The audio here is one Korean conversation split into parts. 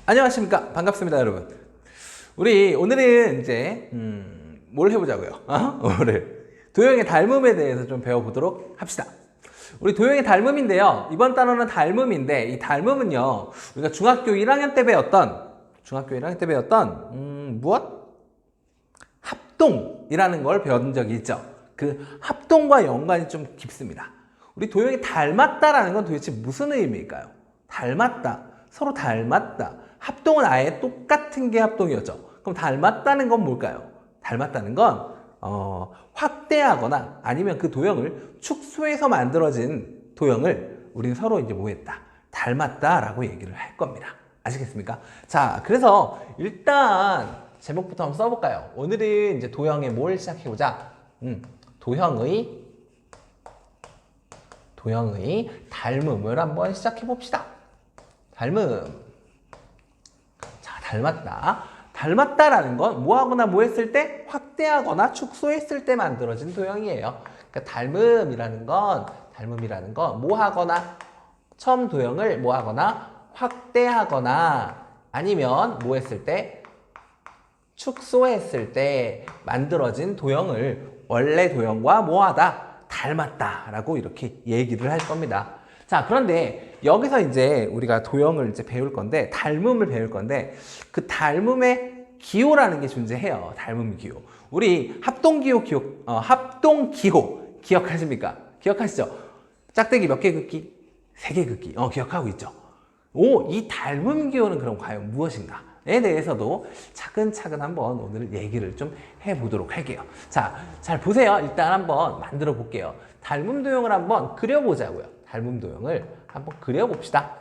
안녕하십니까. 반갑습니다, 여러분. 우리 오늘은 이제 뭘 해보자고요? 오늘 도형의 닮음에 대해서 좀 배워보도록 합시다. 우리 도형의 닮음인데요. 이번 단어는 닮음인데 이 닮음은요, 우리가 중학교 1학년 때 배웠던 무엇? 합동이라는 걸 배운 적이 있죠. 그 합동과 연관이 좀 깊습니다. 우리 도형이 닮았다라는 건 도대체 무슨 의미일까요? 닮았다, 서로 닮았다. 합동은 아예 똑같은 게 합동이었죠. 그럼 닮았다는 건 뭘까요? 닮았다는 건 확대하거나 아니면 그 도형을 축소해서 만들어진 도형을 우리는 서로 이제 뭐 했다? 닮았다라고 얘기를 할 겁니다. 아시겠습니까? 자, 그래서 일단 제목부터 한번 써볼까요? 오늘은 이제 도형의 뭘 시작해보자? 도형의 닮음을 한번 시작해봅시다. 닮음. 자, 닮았다. 닮았다라는 건 뭐하거나 뭐 했을 때 확대하거나 축소했을 때 만들어진 도형이에요. 그러니까 닮음이라는 건 뭐하거나 처음 도형을 뭐하거나 확대하거나 아니면 뭐 했을 때 축소했을 때 만들어진 도형을 원래 도형과 뭐하다? 닮았다라고 이렇게 얘기를 할 겁니다. 자, 그런데 여기서 이제 우리가 도형을 이제 배울 건데, 닮음을 배울 건데, 그 닮음의 기호라는 게 존재해요. 닮음 기호. 우리 합동기호 기억하십니까? 기억하시죠? 짝대기 몇 개 긋기? 3개 긋기. 기억하고 있죠? 이 닮음 기호는 그럼 과연 무엇인가? 에 대해서도 차근차근 한번 오늘 얘기를 좀 해보도록 할게요. 자, 잘 보세요. 일단 한번 만들어 볼게요. 닮음 도형을 한번 그려보자고요. 닮음 도형을 한번 그려봅시다.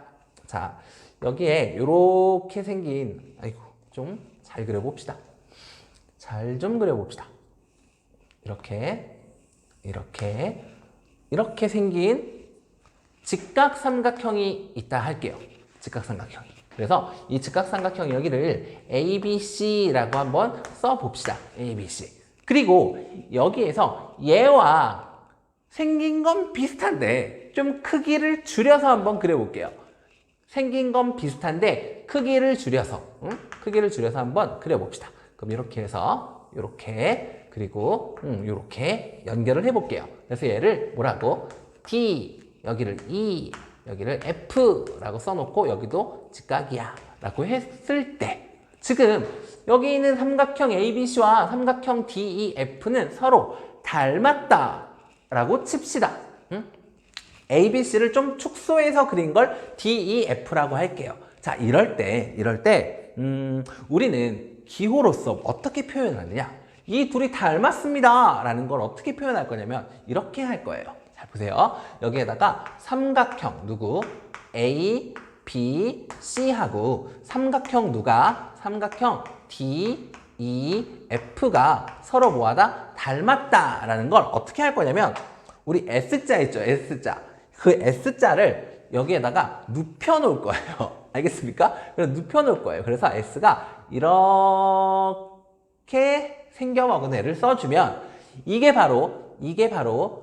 자, 여기에 이렇게 생긴, 좀 잘 그려봅시다. 잘 좀 그려봅시다. 이렇게 생긴 직각삼각형이 있다 할게요. 직각삼각형이. 그래서 이 직각삼각형 여기를 ABC라고 한번 써봅시다. ABC. 그리고 여기에서 얘와 생긴 건 비슷한데 좀 크기를 줄여서 한번 그려볼게요. 생긴 건 비슷한데 크기를 줄여서 한번 그려봅시다. 그럼 이렇게 해서 이렇게 그리고 이렇게 연결을 해볼게요. 그래서 얘를 뭐라고? D, 여기를 E, 여기를 F라고 써놓고 여기도 직각이야 라고 했을 때 지금 여기 있는 삼각형 ABC와 삼각형 DEF는 서로 닮았다 라고 칩시다. ABC를 좀 축소해서 그린 걸 DEF라고 할게요. 자, 이럴 때 우리는 기호로서 어떻게 표현하느냐? 이 둘이 닮았습니다 라는 걸 어떻게 표현할 거냐면 이렇게 할 거예요. 잘 보세요. 여기에다가 삼각형 누구? A, B, C하고 삼각형 누가? 삼각형 D, E, F가 서로 뭐하다? 닮았다라는 걸 어떻게 할 거냐면 우리 S자 있죠? S자. 그 S자를 여기에다가 눕혀 놓을 거예요. 알겠습니까? 그래서 눕혀 놓을 거예요. 그래서 S가 이렇게 생겨먹은 애를 써주면 이게 바로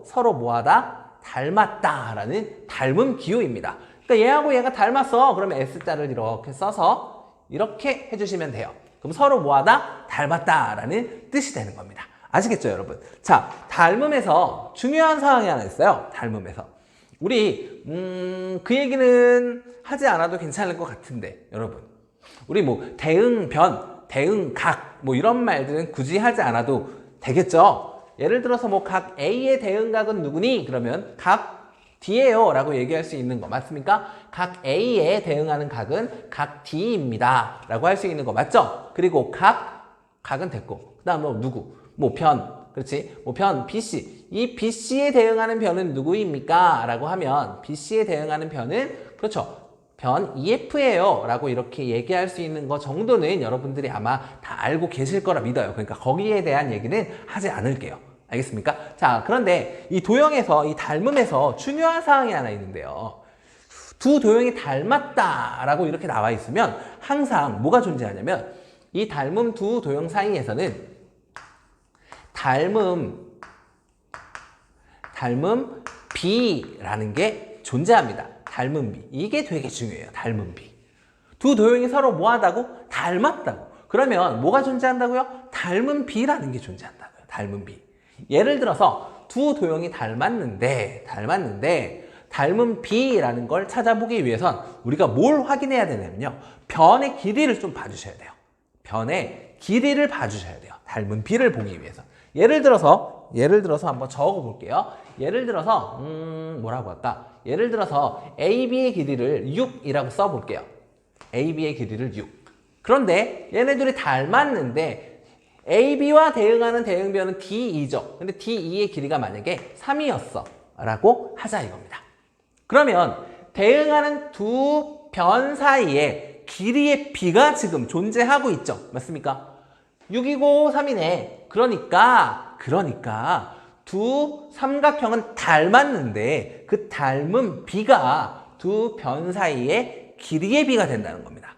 서로 뭐하다? 닮았다라는 닮음 기호입니다. 그러니까 얘하고 얘가 닮았어. 그러면 S자를 이렇게 써서 이렇게 해주시면 돼요. 그럼 서로 뭐하다? 닮았다라는 뜻이 되는 겁니다. 아시겠죠, 여러분? 자, 닮음에서 중요한 사항이 하나 있어요. 닮음에서. 우리 그 얘기는 하지 않아도 괜찮을 것 같은데, 여러분. 우리 뭐 대응변, 대응각 뭐 이런 말들은 굳이 하지 않아도 되겠죠? 예를 들어서 뭐 각 A의 대응각은 누구니? 그러면 각 D예요 라고 얘기할 수 있는 거 맞습니까? 각 A에 대응하는 각은 각 D입니다 라고 할 수 있는 거 맞죠? 그리고 각은 됐고 그 다음 뭐 누구? 뭐 변, 그렇지? 뭐 변 BC, 이 BC에 대응하는 변은 누구입니까? 라고 하면 BC에 대응하는 변은 그렇죠, 변 EF예요 라고 이렇게 얘기할 수 있는 거 정도는 여러분들이 아마 다 알고 계실 거라 믿어요. 그러니까 거기에 대한 얘기는 하지 않을게요. 알겠습니까? 자, 그런데 이 도형에서, 이 닮음에서 중요한 사항이 하나 있는데요. 두 도형이 닮았다라고 이렇게 나와 있으면 항상 뭐가 존재하냐면 이 닮음 두 도형 사이에서는 닮음 B라는 게 존재합니다. 닮음 B. 이게 되게 중요해요. 닮음 B. 두 도형이 서로 뭐하다고? 닮았다고. 그러면 뭐가 존재한다고요? 닮은 비라는 게 존재한다고요. 닮은 비. 예를 들어서 두 도형이 닮은 비라는 걸 찾아보기 위해선 우리가 뭘 확인해야 되냐면요. 변의 길이를 좀 봐주셔야 돼요. 변의 길이를 봐주셔야 돼요. 닮은 비를 보기 위해서. 예를 들어서 한번 적어 볼게요. 예를 들어서 뭐라고 할까? 예를 들어서 AB의 길이를 6이라고 써 볼게요. AB의 길이를 6. 그런데 얘네들이 닮았는데 AB와 대응하는 대응변은 D2죠. 근데 D2의 길이가 만약에 3이었어 라고 하자 이겁니다. 그러면 대응하는 두 변 사이에 길이의 비가 지금 존재하고 있죠. 맞습니까? 6이고 3이네. 그러니까 두 삼각형은 닮았는데 그 닮은 비가 두 변 사이에 길이의 비가 된다는 겁니다.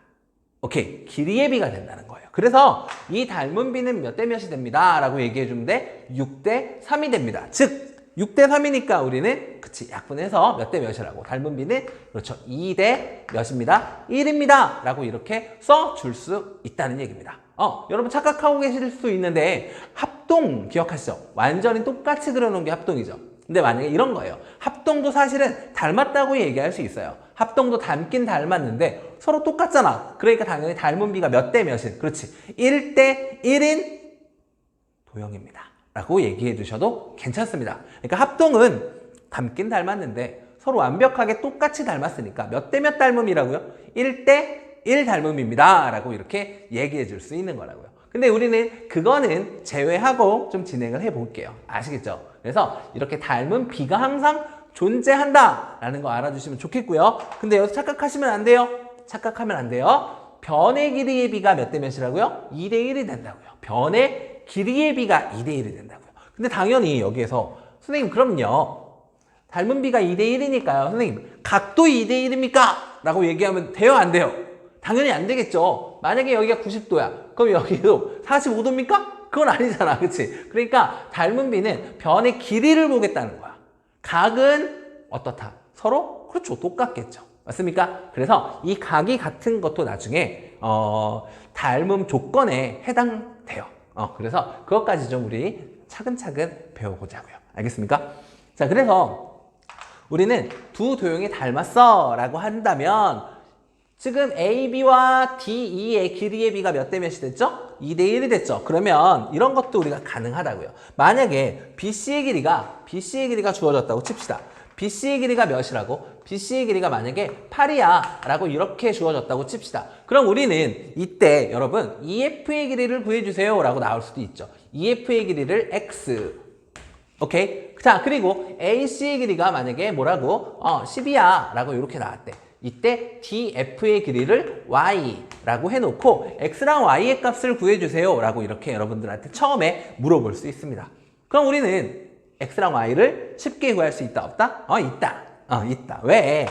오케이, 길이의 비가 된다는 거예요. 그래서 이 닮은 비는 몇 대 몇이 됩니다 라고 얘기해 주면 돼? 6대 3이 됩니다. 즉 6대 3이니까 우리는 약분해서 몇 대 몇이라고, 닮은 비는 그렇죠 2대 몇입니다? 1입니다 라고 이렇게 써줄 수 있다는 얘기입니다. 여러분 착각하고 계실 수 있는데 합동 기억하시죠? 완전히 똑같이 그려놓은 게 합동이죠. 근데 만약에 이런 거예요. 합동도 사실은 닮았다고 얘기할 수 있어요. 합동도 닮긴 닮았는데 서로 똑같잖아. 그러니까 당연히 닮은 비가 몇 대 몇인, 그렇지, 1대 1인 도형입니다 라고 얘기해 주셔도 괜찮습니다. 그러니까 합동은 닮긴 닮았는데 서로 완벽하게 똑같이 닮았으니까 몇 대 몇 닮음이라고요? 1대 1 닮음입니다 라고 이렇게 얘기해 줄 수 있는 거라고요. 근데 우리는 그거는 제외하고 좀 진행을 해 볼게요. 아시겠죠? 그래서 이렇게 닮은 비가 항상 존재한다 라는 거 알아주시면 좋겠고요. 근데 여기서 착각하시면 안 돼요. 착각하면 안 돼요. 변의 길이의 비가 몇 대 몇이라고요? 2대 1이 된다고요. 변의 길이의 비가 2대 1이 된다고요. 근데 당연히 여기에서 선생님 그럼요. 닮은 비가 2대 1이니까요. 선생님 각도 2대 1입니까? 라고 얘기하면 돼요? 안 돼요? 당연히 안 되겠죠. 만약에 여기가 90도야. 그럼 여기도 45도입니까? 그건 아니잖아. 그치? 그러니까 닮은 비는 변의 길이를 보겠다는 거야. 각은 어떻다? 서로? 그렇죠. 똑같겠죠. 맞습니까? 그래서 이 각이 같은 것도 나중에 닮음 조건에 해당돼요. 그래서 그것까지 좀 우리 차근차근 배워보자고요. 알겠습니까? 자, 그래서 우리는 두 도형이 닮았어 라고 한다면 지금 AB와 DE의 길이의 비가 몇 대 몇이 됐죠? 2대 1이 됐죠? 그러면 이런 것도 우리가 가능하다고요. 만약에 BC의 길이가 주어졌다고 칩시다. BC의 길이가 몇이라고? BC의 길이가 만약에 8이야 라고 이렇게 주어졌다고 칩시다. 그럼 우리는 이때 여러분 EF의 길이를 구해주세요 라고 나올 수도 있죠. EF의 길이를 X. 오케이? 자, 그리고 AC의 길이가 만약에 뭐라고? 10이야 라고 이렇게 나왔대. 이때 DF의 길이를 Y라고 해놓고 X랑 Y의 값을 구해주세요 라고 이렇게 여러분들한테 처음에 물어볼 수 있습니다. 그럼 우리는 X랑 Y를 쉽게 구할 수 있다 없다? 있다. 있다. 왜?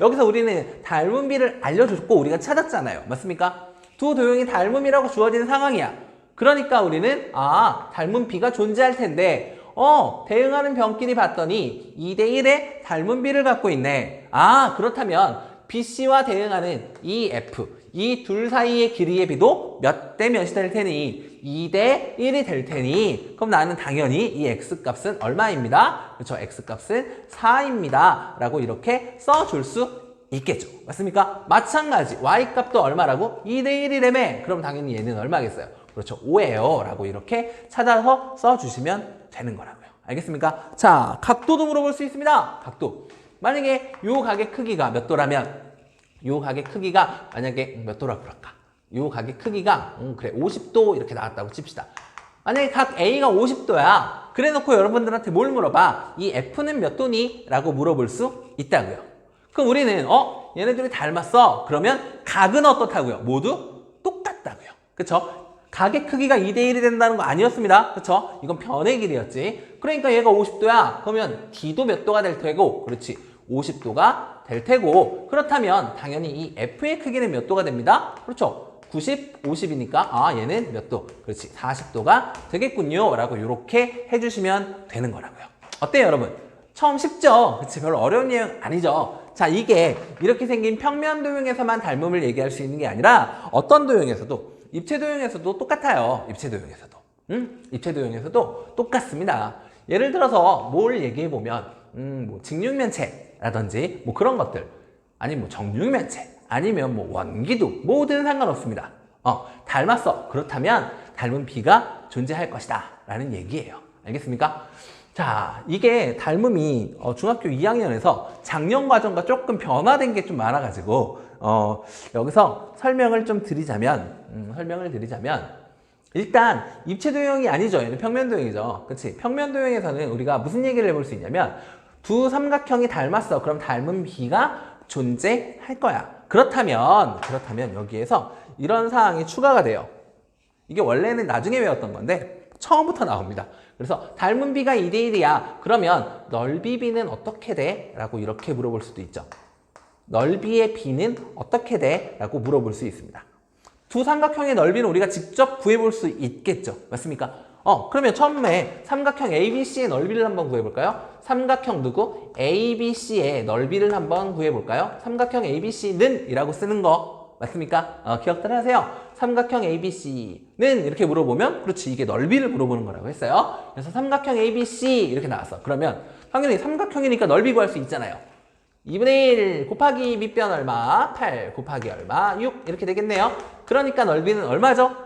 여기서 우리는 닮은 비를 알려줬고 우리가 찾았잖아요. 맞습니까? 두 도형이 닮음이라고 주어진 상황이야. 그러니까 우리는 닮은 비가 존재할 텐데 대응하는 변끼리 봤더니 2대 1의 닮은 비를 갖고 있네. 그렇다면 BC와 대응하는 이 F, 이 둘 사이의 길이의 비도 몇 대 몇이 될 테니 2대 1이 될 테니 그럼 나는 당연히 이 X값은 얼마입니다? 그렇죠. X값은 4입니다. 라고 이렇게 써줄 수 있겠죠. 맞습니까? 마찬가지 Y값도 얼마라고? 2대 1이라며. 그럼 당연히 얘는 얼마겠어요? 그렇죠. 5예요. 라고 이렇게 찾아서 써주시면 되는 거라고요. 알겠습니까? 자, 각도도 물어볼 수 있습니다. 각도. 만약에 요 각의 크기가 몇 도라면 요 각의 크기가 만약에 몇 도라고 그럴까? 요 각의 크기가 그래 50도 이렇게 나왔다고 칩시다. 만약에 각 A가 50도야. 그래 놓고 여러분들한테 뭘 물어봐? 이 F는 몇 도니? 라고 물어볼 수 있다고요. 그럼 우리는 얘네들이 닮았어. 그러면 각은 어떻다고요? 모두 똑같다고요. 그쵸? 각의 크기가 2대 1이 된다는 거 아니었습니다. 그쵸? 이건 변의 길이였지. 그러니까 얘가 50도야. 그러면 D도 몇 도가 될 테고, 그렇지. 50도가 될 테고, 그렇다면 당연히 이 F의 크기는 몇 도가 됩니다? 그렇죠. 90, 50이니까 얘는 몇 도? 그렇지. 40도가 되겠군요. 라고 이렇게 해주시면 되는 거라고요. 어때요, 여러분? 처음 쉽죠? 그치? 별로 어려운 내용 아니죠? 자, 이게 이렇게 생긴 평면 도형에서만 닮음을 얘기할 수 있는 게 아니라 어떤 도형에서도, 입체 도형에서도 똑같아요. 입체 도형에서도. 입체 도형에서도 똑같습니다. 예를 들어서 뭘 얘기해 보면 뭐 직육면체라든지 뭐 그런 것들, 아니면 뭐 정육면체, 아니면 뭐 원기둥, 뭐든 상관없습니다. 닮았어. 그렇다면 닮은 비가 존재할 것이다 라는 얘기예요. 알겠습니까? 자, 이게 닮음이 중학교 2학년에서 작년 과정과 조금 변화된 게 좀 많아가지고 여기서 설명을 드리자면 일단 입체 도형이 아니죠. 얘는 평면 도형이죠. 그렇지? 평면 도형에서는 우리가 무슨 얘기를 해볼 수 있냐면 두 삼각형이 닮았어. 그럼 닮은 비가 존재할 거야. 그렇다면 여기에서 이런 사항이 추가가 돼요. 이게 원래는 나중에 외웠던 건데 처음부터 나옵니다. 그래서 닮은 비가 2대1이야. 그러면 넓이 비는 어떻게 돼? 라고 이렇게 물어볼 수도 있죠. 넓이의 비는 어떻게 돼? 라고 물어볼 수 있습니다. 두 삼각형의 넓이는 우리가 직접 구해볼 수 있겠죠. 맞습니까? 그러면 처음에 삼각형 ABC의 넓이를 한번 구해볼까요? 삼각형 누구? ABC의 넓이를 한번 구해볼까요? 삼각형 ABC는 이라고 쓰는 거 맞습니까? 기억들 하세요. 삼각형 ABC는 이렇게 물어보면 그렇지, 이게 넓이를 물어보는 거라고 했어요. 그래서 삼각형 ABC 이렇게 나왔어. 그러면 당연히 삼각형이니까 넓이 구할 수 있잖아요. 2분의 1 곱하기 밑변 얼마? 8 곱하기 얼마? 6 이렇게 되겠네요. 그러니까 넓이는 얼마죠?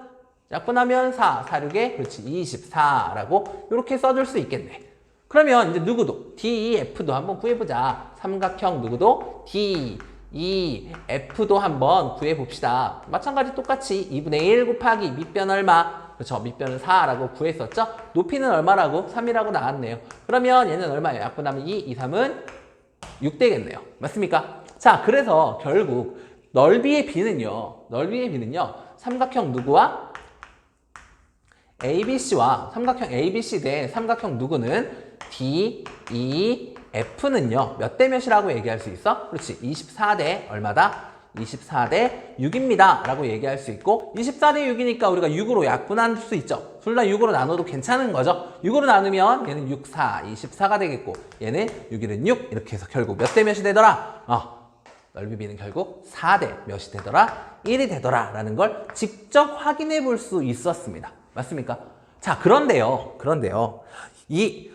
약분하면 4, 4, 6에 그렇지 24라고 이렇게 써줄 수 있겠네. 그러면 이제 누구도 DEF도 한번 구해보자. 삼각형 누구도 DEF도 한번 구해봅시다. 마찬가지 똑같이 2분의 1 곱하기 밑변 얼마? 그렇죠. 밑변은 4라고 구했었죠. 높이는 얼마라고? 3이라고 나왔네요. 그러면 얘는 얼마예요? 약분하면 2, 2, 3은 6 되겠네요. 맞습니까? 자, 그래서 결국 넓이의 비는요. 삼각형 누구와? ABC와 삼각형 ABC 대 삼각형 누구는 DEF는요. 몇 대 몇이라고 얘기할 수 있어? 그렇지. 24대 얼마다? 24대 6입니다. 라고 얘기할 수 있고 24대 6이니까 우리가 6으로 약분할 수 있죠. 둘 다 6으로 나눠도 괜찮은 거죠. 6으로 나누면 얘는 6, 4, 24가 되겠고 얘는 6, 1은 6 이렇게 해서 결국 몇 대 몇이 되더라? 넓이 비는 결국 4대 몇이 되더라? 1이 되더라 라는 걸 직접 확인해 볼 수 있었습니다. 맞습니까? 자, 그런데요. 이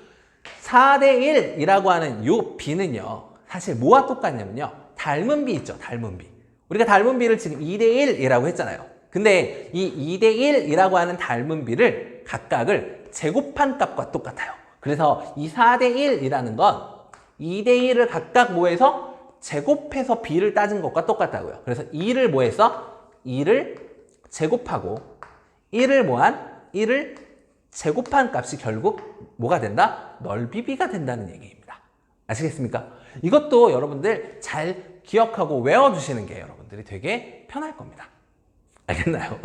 4대 1이라고 하는 요 비는요. 사실 뭐와 똑같냐면요. 닮은 비 있죠. 닮은 비. 우리가 닮은 비를 지금 2대 1이라고 했잖아요. 근데 이 2대 1이라고 하는 닮은 비를 각각을 제곱한 값과 똑같아요. 그래서 이 4대 1이라는 건 2대 1을 각각 뭐해서 제곱해서 비를 따진 것과 똑같다고요. 그래서 2를 뭐해서 2를 제곱하고 1을 뭐한? 1을 제곱한 값이 결국 뭐가 된다? 넓이비가 된다는 얘기입니다. 아시겠습니까? 이것도 여러분들 잘 기억하고 외워주시는 게 여러분들이 되게 편할 겁니다. 알겠나요?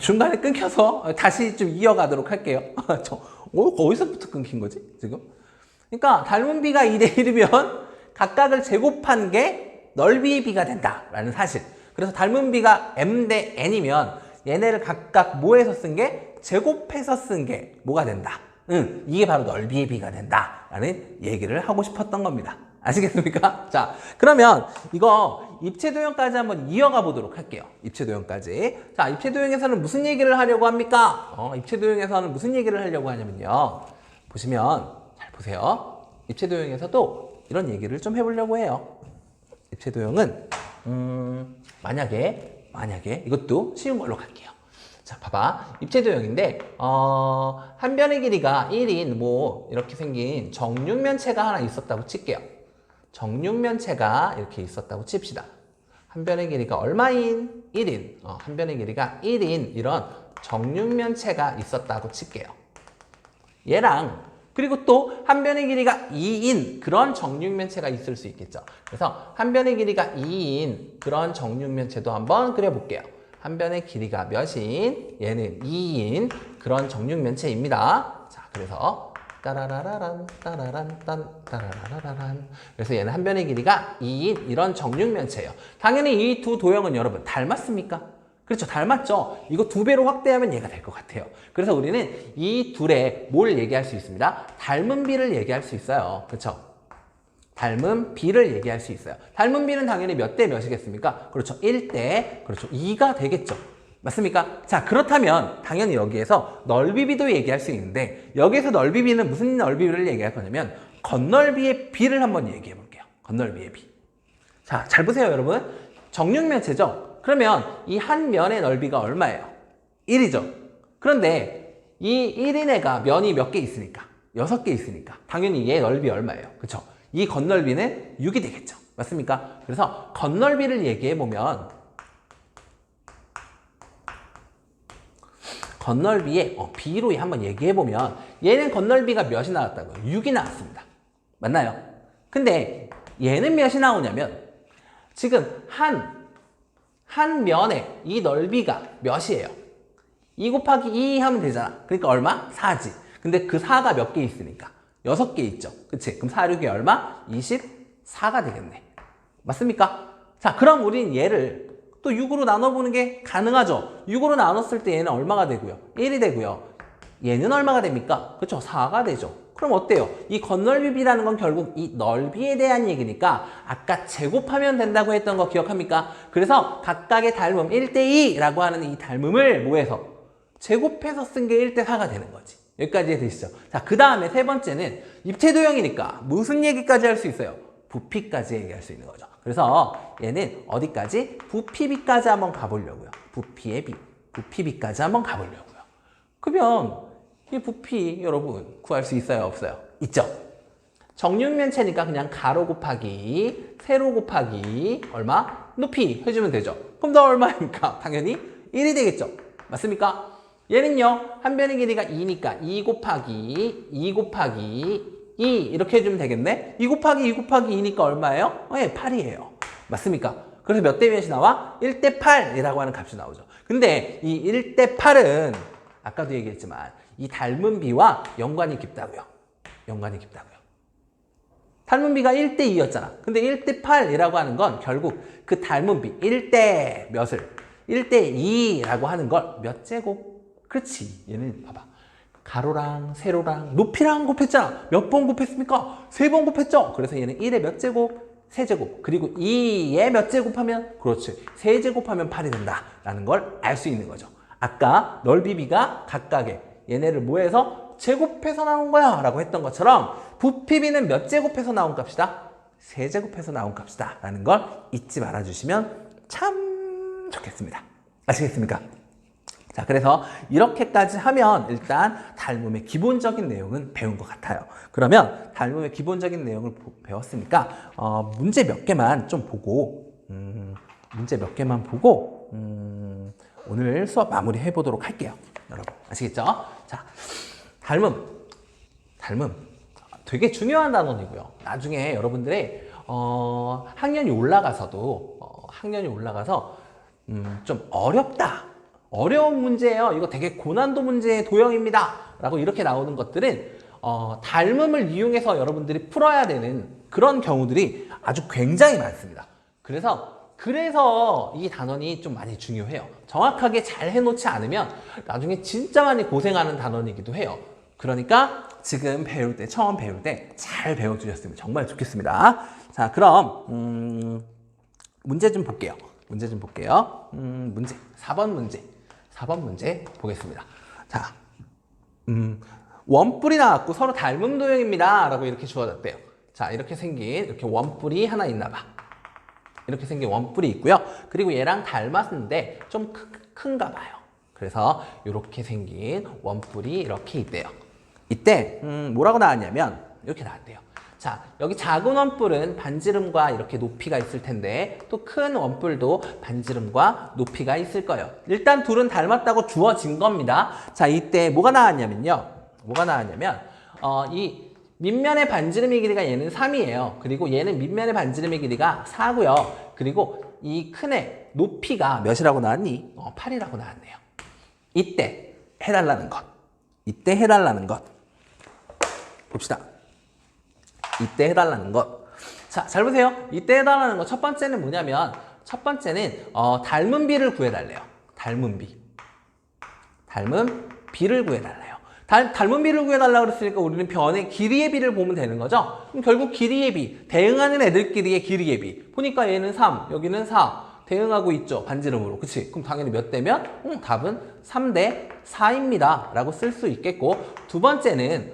중간에 끊겨서 다시 좀 이어가도록 할게요. 어디서부터 끊긴 거지, 지금? 그러니까 닮은 비가 2대 1이면 각각을 제곱한 게 넓이의 비가 된다라는 사실. 그래서 닮은 비가 m 대 n이면 얘네를 각각 뭐해서 쓴 게? 제곱해서 쓴 게 뭐가 된다? 이게 바로 넓이의 비가 된다라는 얘기를 하고 싶었던 겁니다. 아시겠습니까? 자, 그러면 이거 입체도형까지 한번 이어가 보도록 할게요. 입체도형까지. 자, 입체도형에서는 무슨 얘기를 하려고 합니까? 입체도형에서는 무슨 얘기를 하려고 하냐면요. 보시면, 잘 보세요. 입체도형에서도 이런 얘기를 좀 해보려고 해요. 입체도형은, 만약에, 이것도 쉬운 걸로 갈게요. 자, 봐봐. 입체도형인데, 한 변의 길이가 1인, 뭐, 이렇게 생긴 정육면체가 하나 있었다고 칠게요. 정육면체가 이렇게 있었다고 칩시다. 한 변의 길이가 얼마인? 1인. 한 변의 길이가 1인 이런 정육면체가 있었다고 칠게요. 얘랑 그리고 또 한 변의 길이가 2인 그런 정육면체가 있을 수 있겠죠. 그래서 한 변의 길이가 2인 그런 정육면체도 한번 그려볼게요. 한 변의 길이가 몇인? 얘는 2인 그런 정육면체입니다. 자, 그래서 따라라라란 따라란 딴 따라라라란. 그래서 얘는 한 변의 길이가 2인 이런 정육면체예요. 당연히 이 두 도형은 여러분 닮았습니까? 그렇죠. 닮았죠. 이거 2배로 확대하면 얘가 될 것 같아요. 그래서 우리는 이 둘의 뭘 얘기할 수 있습니다? 닮은 비를 얘기할 수 있어요. 그렇죠. 닮은 B를 얘기할 수 있어요. 닮은 B는 당연히 몇 대 몇이겠습니까? 그렇죠. 1대, 그렇죠. 2가 되겠죠. 맞습니까? 자, 그렇다면 당연히 여기에서 넓이 B도 얘기할 수 있는데 여기에서 넓이 B는 무슨 넓이 B를 얘기할 거냐면 건널비의 B를 한번 얘기해 볼게요. 건널비의 B. 자, 잘 보세요, 여러분. 정육면체죠? 그러면 이 한 면의 넓이가 얼마예요? 1이죠. 그런데 이 1인 애가 면이 몇 개 있으니까 6개 있으니까 당연히 얘 넓이 얼마예요? 그렇죠? 이 건널비는 6이 되겠죠. 맞습니까? 그래서 건널비를 얘기해 보면 건널비의 B로 한번 얘기해 보면 얘는 건널비가 몇이 나왔다고요? 6이 나왔습니다. 맞나요? 근데 얘는 몇이 나오냐면 지금 한 면에 이 넓이가 몇이에요? 2 곱하기 2 하면 되잖아. 그러니까 얼마? 4지. 근데 그 4가 몇 개 있으니까 6개 있죠. 그치? 그럼 4, 6이 얼마? 24가 되겠네. 맞습니까? 자, 그럼 우린 얘를 또 6으로 나눠보는 게 가능하죠. 6으로 나눴을 때 얘는 얼마가 되고요? 1이 되고요. 얘는 얼마가 됩니까? 그렇죠? 4가 되죠. 그럼 어때요? 이 건널비라는 건 결국 이 넓이에 대한 얘기니까 아까 제곱하면 된다고 했던 거 기억합니까? 그래서 각각의 닮음 1대2라고 하는 이 닮음을 뭐해서? 제곱해서 쓴 게 1대4가 되는 거지. 여기까지 되시죠? 자, 그 다음에 세 번째는 입체도형이니까 무슨 얘기까지 할 수 있어요? 부피까지 얘기할 수 있는 거죠. 그래서 얘는 어디까지? 부피비까지 한번 가보려고요. 부피의 비, 부피비까지 한번 가보려고요. 그러면 이 부피 여러분 구할 수 있어요? 없어요? 있죠? 정육면체니까 그냥 가로 곱하기 세로 곱하기 얼마? 높이 해주면 되죠. 그럼 너 얼마입니까? 당연히 1이 되겠죠. 맞습니까? 얘는요 한 변의 길이가 2니까 2 곱하기 2 이렇게 해주면 되겠네. 2 곱하기 2니까 얼마예요? 네, 8이에요. 맞습니까? 그래서 몇 대 몇이 나와? 1대8이라고 하는 값이 나오죠. 근데 이 1대8은 아까도 얘기했지만 이 닮은 비와 연관이 깊다고요. 연관이 깊다고요. 닮은 비가 1대2였잖아. 근데 1대8이라고 하는 건 결국 그 닮은 비 1대 몇을 1대2라고 하는 걸 몇 제곱? 그렇지. 얘는 봐봐. 가로랑 세로랑 높이랑 곱했잖아. 몇 번 곱했습니까? 3번 곱했죠? 그래서 얘는 1의 몇 제곱? 세제곱. 그리고 2의 몇 제곱하면? 그렇지. 세제곱하면 8이 된다라는 걸 알 수 있는 거죠. 아까 넓이 비가 각각의 얘네를 뭐해서 제곱해서 나온 거야 라고 했던 것처럼 부피 비는 몇 제곱해서 나온 값이다? 세제곱해서 나온 값이다 라는 걸 잊지 말아주시면 참 좋겠습니다. 아시겠습니까? 자, 그래서 이렇게까지 하면 일단 닮음의 기본적인 내용은 배운 것 같아요. 그러면 닮음의 기본적인 내용을 배웠으니까 문제 몇 개만 좀 보고 오늘 수업 마무리 해보도록 할게요. 여러분 아시겠죠? 자, 닮음 되게 중요한 단원이고요. 나중에 여러분들의 학년이 올라가서도 좀 어려운 문제예요. 이거 되게 고난도 문제의 도형입니다. 라고 이렇게 나오는 것들은 닮음을 이용해서 여러분들이 풀어야 되는 그런 경우들이 아주 굉장히 많습니다. 그래서 이 단원이 좀 많이 중요해요. 정확하게 잘 해놓지 않으면 나중에 진짜 많이 고생하는 단원이기도 해요. 그러니까 지금 처음 배울 때 잘 배워주셨으면 정말 좋겠습니다. 자, 그럼 문제 좀 볼게요. 문제 4번 문제 보겠습니다. 자, 원뿔이 나왔고 서로 닮은 도형입니다. 라고 이렇게 주어졌대요. 자, 이렇게 원뿔이 하나 있나 봐. 이렇게 생긴 원뿔이 있고요. 그리고 얘랑 닮았는데 좀 큰가 봐요. 그래서 이렇게 생긴 원뿔이 이렇게 있대요. 이때 뭐라고 나왔냐면 이렇게 나왔대요. 자, 여기 작은 원뿔은 반지름과 이렇게 높이가 있을 텐데 또 큰 원뿔도 반지름과 높이가 있을 거예요. 일단 둘은 닮았다고 주어진 겁니다. 자, 이때 뭐가 나왔냐면 이 밑면의 반지름의 길이가 얘는 3이에요. 그리고 얘는 밑면의 반지름의 길이가 4고요. 그리고 이 큰 애 높이가 몇이라고 나왔니? 8이라고 나왔네요. 이때 해달라는 것 봅시다. 이때 해달라는 것. 자, 잘 보세요. 이때 해달라는 것 첫 번째는 뭐냐면 닮은 비를 구해달래요. 닮은 비를 구해달래요. 닮은 비를 구해달라고 그랬으니까 우리는 변의 길이의 비를 보면 되는 거죠. 그럼 결국 길이의 비, 대응하는 애들끼리의 길이의 비. 보니까 얘는 3, 여기는 4. 대응하고 있죠. 반지름으로. 그치? 그럼 당연히 몇 대면? 답은 3대 4입니다. 라고 쓸 수 있겠고, 두 번째는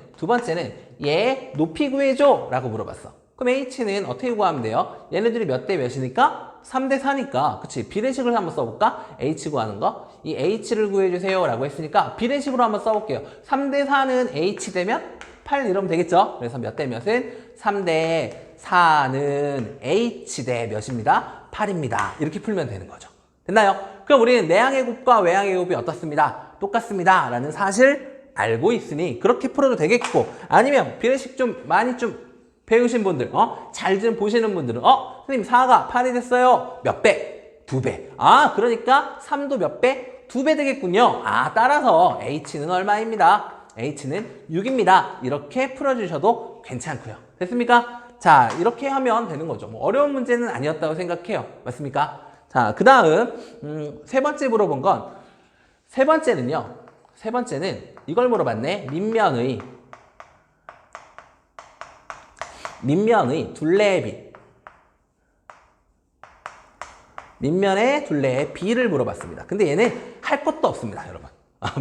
얘 높이 구해줘. 라고 물어봤어. 그럼 h는 어떻게 구하면 돼요? 얘네들이 몇 대 몇이니까? 3대 4니까. 그치? 비례식을 한번 써볼까? h 구하는 거. 이 h를 구해주세요. 라고 했으니까 비례식으로 한번 써볼게요. 3대 4는 h 되면 8 이러면 되겠죠? 그래서 몇 대 몇은? 3대 4는 h 대 몇입니다? 8입니다. 이렇게 풀면 되는 거죠. 됐나요? 그럼 우리는 내항의 곱과 외항의 곱이 어떻습니다? 똑같습니다. 라는 사실 알고 있으니 그렇게 풀어도 되겠고, 아니면 비례식 좀 많이 좀 배우신 분들, 잘 좀 보시는 분들은, 선생님 4가 8이 됐어요. 몇 배? 2배. 그러니까 3도 몇 배? 2배 되겠군요. 따라서 h는 얼마입니다? h는 6입니다. 이렇게 풀어주셔도 괜찮고요. 됐습니까? 자, 이렇게 하면 되는 거죠. 뭐 어려운 문제는 아니었다고 생각해요. 맞습니까? 자, 그 다음 세 번째 물어본 건, 세 번째는 이걸 물어봤네. 밑면의 둘레의 비. 밑면의 둘레의 비를 물어봤습니다. 근데 얘는 할 것도 없습니다, 여러분.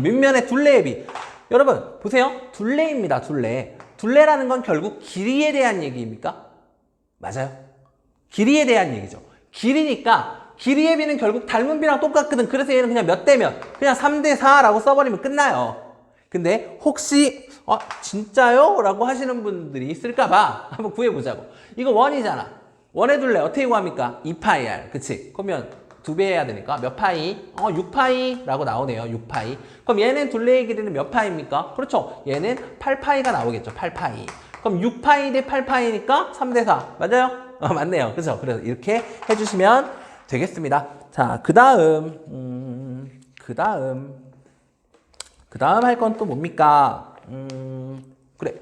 밑면의 둘레의 비. 여러분, 보세요. 둘레입니다, 둘레. 둘레라는 건 결국 길이에 대한 얘기입니까? 맞아요. 길이에 대한 얘기죠. 길이니까 길이의 비는 결국 닮은 비랑 똑같거든. 그래서 얘는 그냥 몇 대 몇, 그냥 3대 4라고 써버리면 끝나요. 근데 혹시 진짜요? 라고 하시는 분들이 있을까봐 한번 구해보자고. 이거 원이잖아. 원의 둘레 어떻게 구합니까? 2파이r. 그치? 그러면 2배 해야 되니까 몇 파이? 6파이라고 나오네요. 6파이. 그럼 얘는 둘레의 길이는 몇 파이입니까? 그렇죠. 얘는 8파이가 나오겠죠. 8파이. 그럼 6파이 대 8파이니까 3대 4. 맞아요? 맞네요. 그렇죠. 그래서 이렇게 해주시면 되겠습니다. 자, 그 다음 할 건 또 뭡니까? 그래.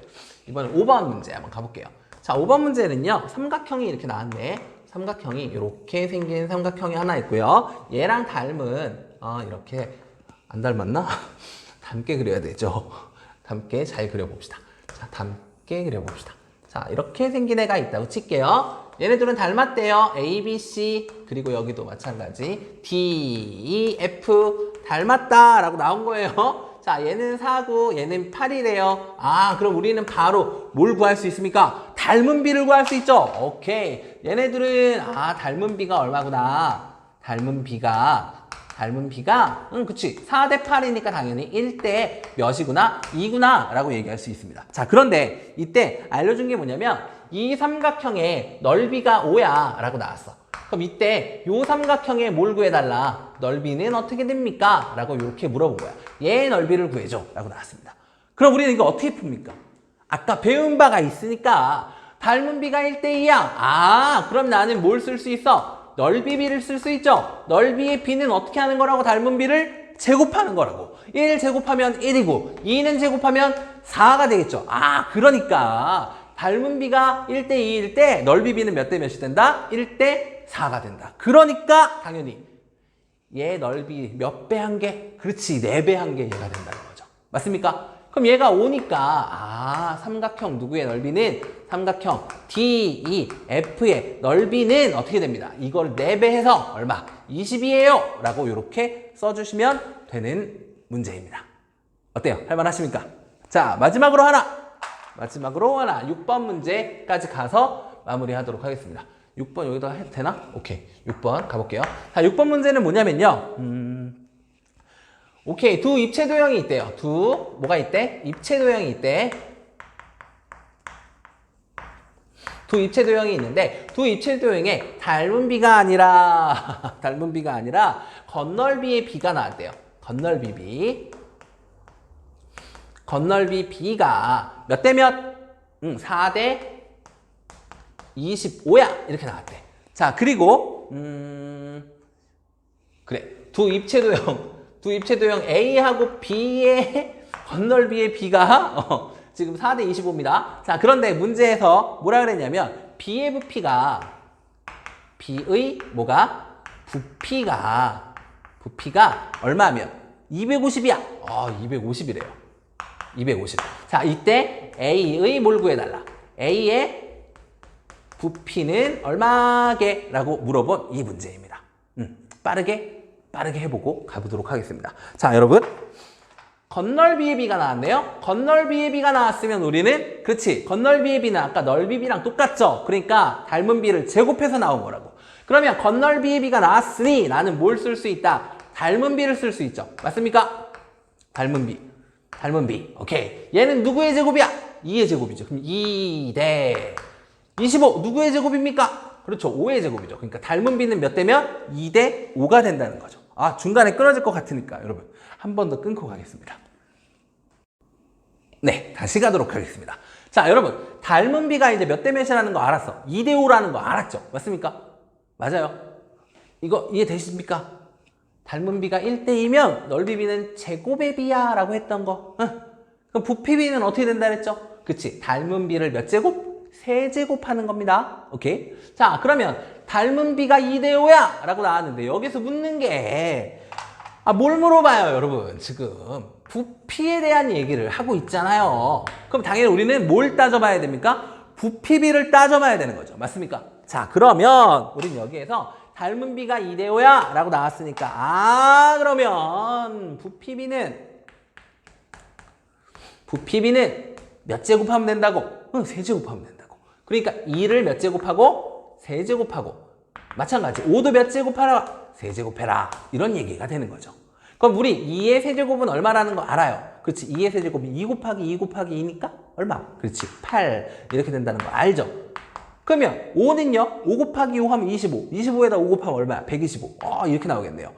이번엔 5번 문제 한번 가볼게요. 자, 5번 문제는요. 삼각형이 이렇게 나왔네. 삼각형이 이렇게 생긴 삼각형이 하나 있고요. 얘랑 닮은 이렇게 안 닮았나? 닮게 그려야 되죠. 닮게 잘 그려봅시다. 자, 닮게 그려봅시다. 자, 이렇게 생긴 애가 있다고 칠게요. 얘네들은 닮았대요. A, B, C 그리고 여기도 마찬가지 D, E, F 닮았다라고 나온 거예요. 자, 얘는 4고 얘는 8이래요. 그럼 우리는 바로 뭘 구할 수 있습니까? 닮은 비를 구할 수 있죠. 오케이. 얘네들은 닮은 비가 얼마구나. 닮은 비가 그치. 4대 8이니까 당연히 1대 몇이구나. 2구나 라고 얘기할 수 있습니다. 자, 그런데 이때 알려준 게 뭐냐면 이 삼각형의 넓이가 5야 라고 나왔어. 그럼 이때 요 삼각형의 뭘 구해달라. 넓이는 어떻게 됩니까? 라고 이렇게 물어본 거야. 얘의 넓이를 구해줘 라고 나왔습니다. 그럼 우리는 이거 어떻게 풉니까? 아까 배운 바가 있으니까 닮은 비가 1대2야. 그럼 나는 뭘 쓸 수 있어? 넓이 비를 쓸 수 있죠. 넓이의 비는 어떻게 하는 거라고? 닮은 비를 제곱하는 거라고. 1 제곱하면 1이고 2는 제곱하면 4가 되겠죠. 그러니까 닮은 비가 1대2일 때 넓이 비는 몇 대 몇이 된다? 1대 4가 된다. 그러니까 당연히 얘 넓이 몇 배 한 개? 그렇지, 4배 한 개 얘가 된다는 거죠. 맞습니까? 그럼 얘가 5니까 삼각형 누구의 넓이는? 삼각형 DEF의 넓이는 어떻게 됩니다? 이걸 4배 해서 얼마? 20이에요 라고 이렇게 써주시면 되는 문제입니다. 어때요? 할만하십니까? 자, 마지막으로 하나 6번 문제까지 가서 마무리하도록 하겠습니다. 6번 여기다 해도 되나? 오케이. 6번 가볼게요. 자, 6번 문제는 뭐냐면요. 오케이. 두 입체도형이 있대요. 뭐가 있대? 입체도형이 있대. 두 입체도형이 있는데 두 입체도형에 닮은 비가 아니라 건널비의 비가 나왔대요. 건널비 B가 몇 대 몇? 4대 25야. 이렇게 나왔대. 자, 그리고 그래. 두 입체도형 A하고 B의 건널비의 B가 지금 4대 25입니다. 자, 그런데 문제에서 뭐라 그랬냐면 B의 부피가 B의 뭐가? 부피가 얼마면? 250이야. 250이래요. 250. 자, 이때 A의 뭘 구해달라. A의 부피는 얼마게? 라고 물어본 이 문제입니다. 빠르게 해보고 가보도록 하겠습니다. 자, 여러분. 건널비의 비가 나왔네요. 건널비의 비가 나왔으면 우리는 그렇지. 건널비의 비는 아까 넓이 비랑 똑같죠. 그러니까 닮은 비를 제곱해서 나온 거라고. 그러면 건널비의 비가 나왔으니 나는 뭘 쓸 수 있다? 닮은 비를 쓸 수 있죠. 맞습니까? 닮은 비. 오케이. 얘는 누구의 제곱이야? 2의 제곱이죠. 그럼 2 대 25. 누구의 제곱입니까? 그렇죠. 5의 제곱이죠. 그러니까 닮은 비는 몇 대면? 2 대 5가 된다는 거죠. 아, 중간에 끊어질 것 같으니까 여러분 한 번 더 끊고 가겠습니다. 네, 다시 가도록 하겠습니다. 자, 여러분 닮은 비가 이제 몇 대 몇이라는 거 알았어. 2 대 5라는 거 알았죠? 맞습니까? 맞아요. 이거 이해되십니까? 닮은 비가 1대2면 넓이 비는 제곱의 비야 라고 했던 거. 그럼 부피 비는 어떻게 된다 그랬죠? 그치. 닮은 비를 몇 제곱? 3제곱 하는 겁니다. 오케이. 자, 그러면 닮은 비가 2대5야 라고 나왔는데 여기서 묻는 게 뭘 물어봐요, 여러분. 지금 부피에 대한 얘기를 하고 있잖아요. 그럼 당연히 우리는 뭘 따져봐야 됩니까? 부피비를 따져봐야 되는 거죠. 맞습니까? 자, 그러면 우린 여기에서 닮은 비가 2대5야 라고 나왔으니까 그러면 부피비는 몇 제곱하면 된다고? 3제곱하면 된다고. 그러니까 2를 몇 제곱하고? 3제곱하고. 마찬가지 5도 몇 제곱하라? 3제곱해라. 이런 얘기가 되는 거죠. 그럼 우리 2의 세제곱은 얼마라는 거 알아요. 그렇지. 2의 세제곱이 2 곱하기 2 곱하기 2니까 얼마? 그렇지. 8 이렇게 된다는 거 알죠? 그러면 5는요. 5 곱하기 5 하면 25. 25에다 5 곱하면 얼마야? 125. 이렇게 나오겠네요.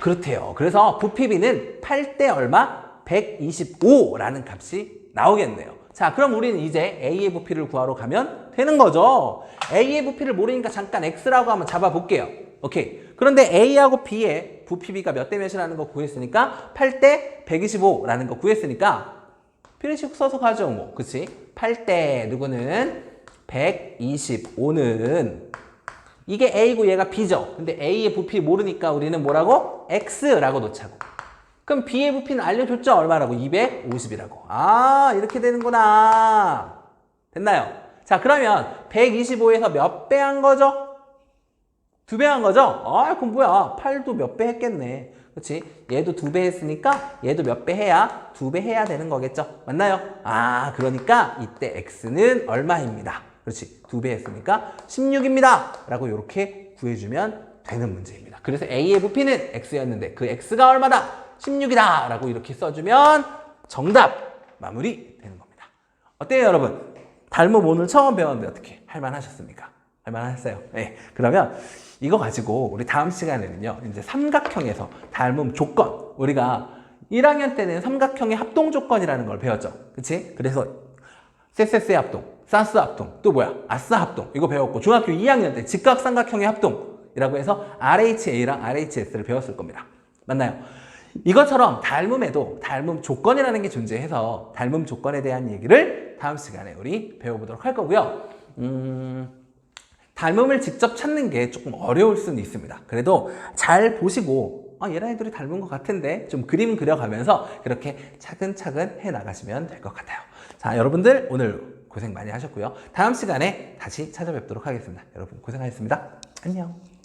그렇대요. 그래서 부피비는 8대 얼마? 125라는 값이 나오겠네요. 자, 그럼 우리는 이제 A의 부피를 구하러 가면 되는 거죠. A의 부피를 모르니까 잠깐 X라고 한번 잡아볼게요. 오케이. 그런데 A하고 B의 부피비가 몇 대 몇이라는 거 구했으니까 8대 125라는 거 구했으니까 필식 써서 가죠. 뭐. 그치? 8대 누구는 125는 이게 A고 얘가 B죠. 근데 A의 부피 모르니까 우리는 뭐라고? X라고 놓자고. 그럼 B의 부피는 알려줬죠? 얼마라고? 250이라고. 이렇게 되는구나. 됐나요? 자, 그러면 125에서 몇 배 한 거죠? 2배 한 거죠? 그럼 뭐야? 8도 몇 배 했겠네. 그렇지? 얘도 2배 했으니까 얘도 몇 배 해야? 2배 해야 되는 거겠죠? 맞나요? 그러니까 이때 X는 얼마입니다. 그렇지? 2배 했으니까 16입니다. 라고 이렇게 구해주면 되는 문제입니다. 그래서 A의 부피는 X였는데 그 X가 얼마다? 16이다. 라고 이렇게 써주면 정답 마무리 되는 겁니다. 어때요, 여러분? 닮음 오늘 처음 배웠는데 어떻게? 할만하셨습니까? 할만하셨어요? 네. 그러면 이거 가지고 우리 다음 시간에는요, 이제 삼각형에서 닮음 조건. 우리가 1학년 때는 삼각형의 합동 조건이라는 걸 배웠죠. 그치? 그래서 세세세 합동, 사스 합동, 또 뭐야? 아싸 합동. 이거 배웠고, 중학교 2학년 때 직각삼각형의 합동이라고 해서 RHA랑 RHS를 배웠을 겁니다. 맞나요? 이것처럼 닮음에도 닮음 조건이라는 게 존재해서 닮음 조건에 대한 얘기를 다음 시간에 우리 배워보도록 할 거고요. 닮음을 직접 찾는 게 조금 어려울 수는 있습니다. 그래도 잘 보시고 얘랑 애들이 닮은 것 같은데 좀 그림 그려가면서 그렇게 차근차근 해나가시면 될 것 같아요. 자, 여러분들 오늘 고생 많이 하셨고요. 다음 시간에 다시 찾아뵙도록 하겠습니다. 여러분 고생하셨습니다. 안녕.